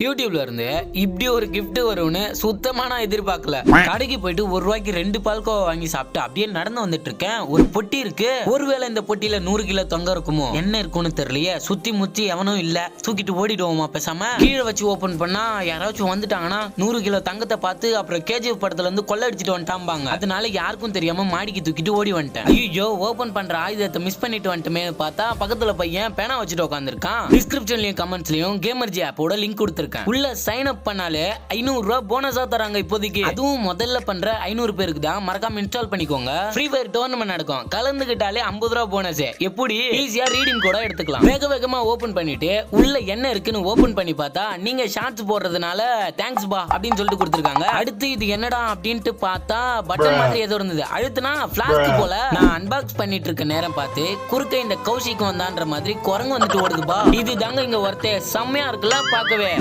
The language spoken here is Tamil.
யூடியூப்ல இருந்து இப்படி ஒரு gift வரும்னு சுத்தமா நான் எதிர்பார்க்கல. கடைக்கு போயிட்டு 1 ரூபாய்க்கு 2 பால்கோவா வாங்கி சாப்பிட்டு அப்படியே நடந்து வந்துட்டு இருக்கேன். ஒரு பொட்டி இருக்கு. ஒருவேளை இந்த பொட்டியில 100 கிலோ தங்கம் இருக்குமோ, என்ன இருக்கும்னு தெரியலையே. சுத்தி முத்தி எவனும் இல்ல. தூக்கிட்டு ஓடிடுவோமா பேசாம. கீழே வச்சு ஓபன் பண்ணா யாராச்சும் வந்துட்டாங்கன்னா 100 கிலோ தங்கத்தை பார்த்து அப்புறம் கேஜிஎஃப் படத்துல இருந்து கொள்ள அடிச்சுட்டு வந்துட்டாம்பாங்க. அதனால யாருக்கும் தெரியாம மாடிக்கு தூக்கிட்டு ஓடி வந்துட்டேன். ஐயோ, ஓபன் பண்ற ஆயுதத்தை மிஸ் பண்ணிட்டு வந்துட்டுமே பார்த்தா பக்கத்துல பையன் பேனா வச்சுட்டு உட்காந்துருக்கான். டிஸ்கிரிப்ஷன்லயும் கமெண்ட்ஸ்லயும் கேமர்ஜி ஆப்போட லிங்க் கொடுத்துருக்கேன். உள்ள சைன் அப் பண்ணாலே 500 ரூபாய் போனஸா தராங்க இப்போதைக்கு. அதுவும் முதல்ல பண்ற 500 பேருக்கு தான். மறக்காம இன்ஸ்டால் பண்ணிக்கோங்க. ஃப்ரீ ஃபயர் டோர்னமெண்ட் நடக்கும். கலந்துகிட்டாலே 50 ரூபாய் போனஸ். எப்படி ஈஸியா ரீடிங் கூட எடுத்துக்கலாம். வேக வேகமா ஓபன் பண்ணிட்டு உள்ள என்ன இருக்குன்னு ஓபன் பண்ணி பார்த்தா நீங்க ஷார்ட்ஸ் போடுறதுனால தேங்க்ஸ் பா அப்படின்னு சொல்லிட்டு கொடுத்துருக்காங்க. அடுத்து இது என்னடா அப்படின்ட்டு பார்த்தா பட்டன் மாதிரி ஏதோ இருந்தது. அழுத்துனா ஃபிளாஸ்க் போல. நான் அன்பாக்ஸ் பண்ணிட்டு இருக்க நேரம் பார்த்து குறுக்க இந்த கௌஷிக் வந்தான்ற மாதிரி குரங்கு வந்துட்டு ஓடுதுப்பா. இது தாங்க இங்க ஒருத்தே செம்மையா இருக்குல்ல பார்க்கவே.